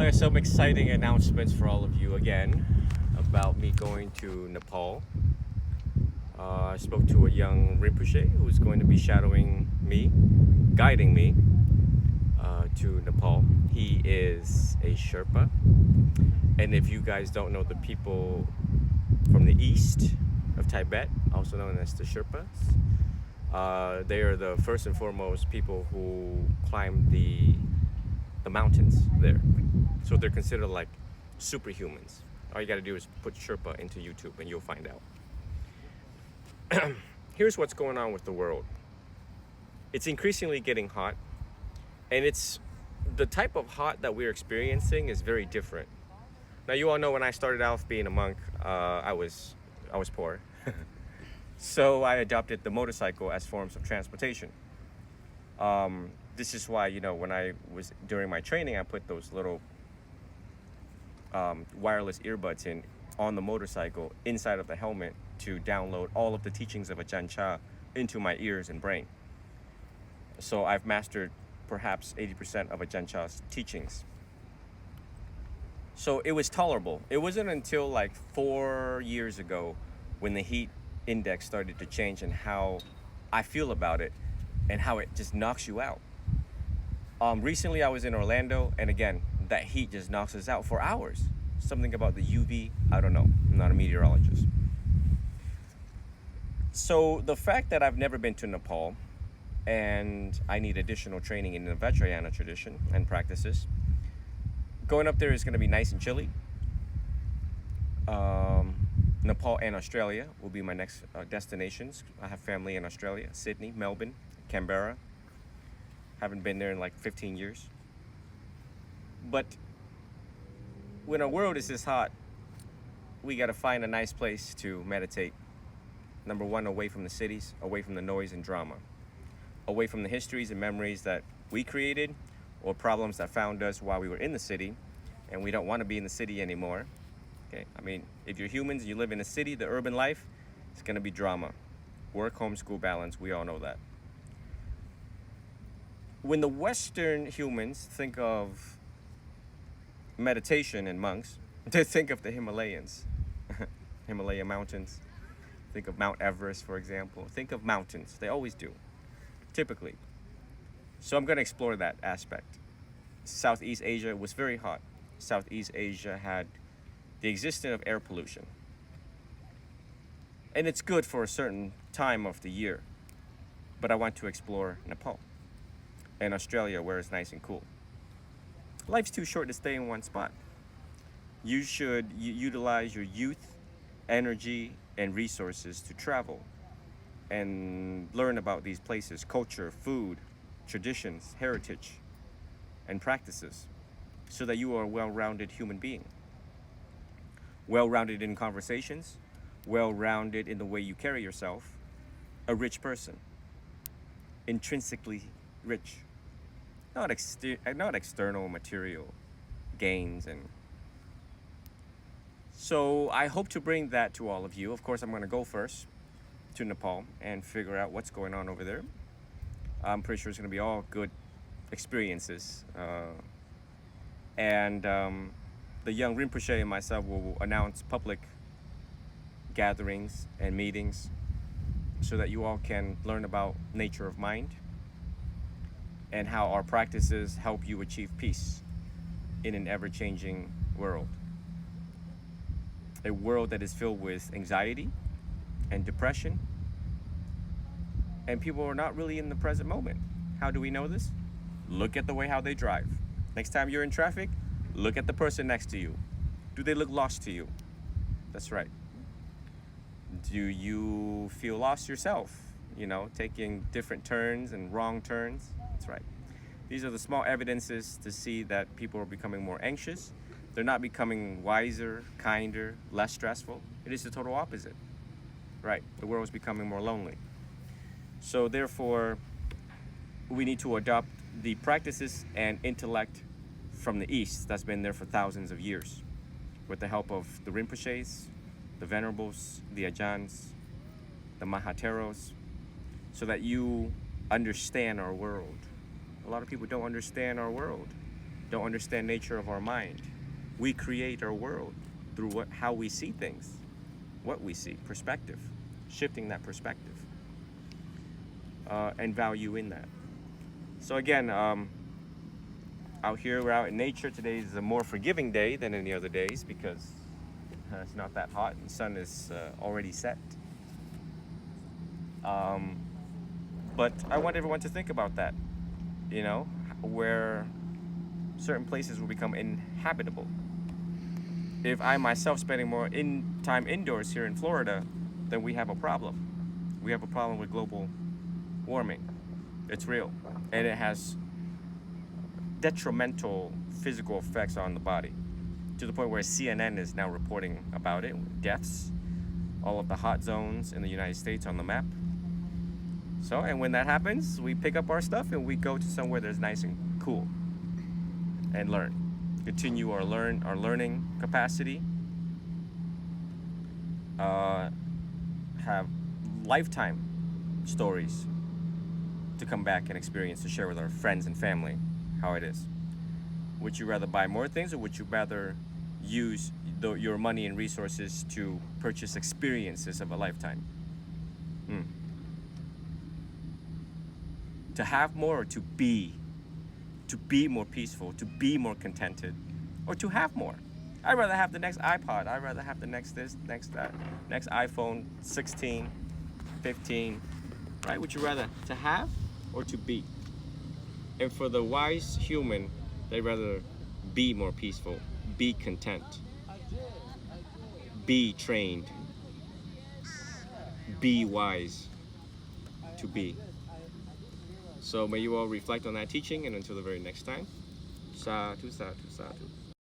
Some exciting announcements for all of you again about me going to Nepal. I spoke to a young Rinpoche who's going to be shadowing me, guiding me to Nepal. He is a Sherpa. And if you guys don't know the people from the east of Tibet, also known as the Sherpas, they are the first and foremost people who climb the mountains there. So they're considered like superhumans. All you gotta do is put Sherpa into YouTube and you'll find out. Here's what's going on with the world. It's increasingly getting hot, and it's the type of hot that we're experiencing is very different. Now you all know when I started out being a monk, I was poor. So I adopted the motorcycle as forms of transportation. This is why, when I was during my training, I put those little wireless earbuds on the motorcycle inside of the helmet to download all of the teachings of Ajahn Chah into my ears and brain. So I've mastered perhaps 80% of Ajahn Chah's teachings. So it was tolerable. It wasn't until like 4 years ago when the heat index started to change and how I feel about it and how it just knocks you out. Recently I was in Orlando, and again, that heat just knocks us out for hours. Something about the UV, I don't know. I'm not a meteorologist. So the fact that I've never been to Nepal and I need additional training in the Vajrayana tradition and practices, going up there is going to be nice and chilly. Nepal and Australia will be my next destinations. I have family in Australia, Sydney, Melbourne, Canberra. Haven't been there in like 15 years. But when our world is this hot, we got to find a nice place to meditate. Number one, away from the cities, away from the noise and drama, away from the histories and memories that we created or problems that found us while we were in the city, and we don't want to be in the city anymore. Okay, I mean, if you're humans and you live in a city, the urban life, it's going to be drama. Work, home, school balance, we all know that. When the Western humans think of meditation and monks, they think of the Himalayas, Himalaya mountains. Think of Mount Everest, for example. Think of mountains. They always do, typically. So I'm going to explore that aspect. Southeast Asia was very hot. Southeast Asia had the existence of air pollution. And it's good for a certain time of the year. But I want to explore Nepal and Australia, where it's nice and cool. Life's too short to stay in one spot. You should utilize your youth, energy, and resources to travel and learn about these places, culture, food, traditions, heritage, and practices, so that you are a well-rounded human being. Well-rounded in conversations, well-rounded in the way you carry yourself, a rich person, intrinsically rich, not external material gains. And so I hope to bring that to all of you. Of course, I'm going to go first to Nepal and figure out what's going on over there. I'm pretty sure it's going to be all good experiences. And the young Rinpoche and myself will announce public gatherings and meetings so that you all can learn about nature of mind and how our practices help you achieve peace in an ever-changing world. A world that is filled with anxiety and depression, and people are not really in the present moment. How do we know this? Look at the way how they drive. Next time you're in traffic, look at the person next to you. Do they look lost to you? That's right. Do you feel lost yourself? Taking different turns and wrong turns? That's right. These are the small evidences to see that people are becoming more anxious. They're not becoming wiser, kinder, less stressful. It is the total opposite. Right, the world is becoming more lonely. So therefore, we need to adopt the practices and intellect from the East that's been there for thousands of years, with the help of the Rinpoches, the Venerables, the Ajahns, the Mahateros, so that you understand our world. A lot of people don't understand our world. don't understand nature of our mind. We create our world through how we see things, what we see, perspective, shifting that perspective, and value in that. So again, out here, we're out in nature. Today is a more forgiving day than any other days because it's not that hot and the sun is already set. But I want everyone to think about that, you know, where certain places will become inhabitable. If I myself spending more time indoors here in Florida, then we have a problem. We have a problem with global warming. It's real, and it has detrimental physical effects on the body, to the point where CNN is now reporting about it, deaths, all of the hot zones in the United States on the map. So, and when that happens, we pick up our stuff and we go to somewhere that's nice and cool and learn. Continue our learning capacity. Have lifetime stories to come back and experience, to share with our friends and family how it is. Would you rather buy more things, or would you rather use your money and resources to purchase experiences of a lifetime? To have more, or to be more peaceful, to be more contented, or to have more? I'd rather have the next iPod. I'd rather have the next this, next that, next iPhone 16, 15, right? Would you rather to have or to be? And for the wise human, they'd rather be more peaceful, be content, be trained, be wise, to be. So may you all reflect on that teaching, and until the very next time, sadhu, sadhu, sadhu.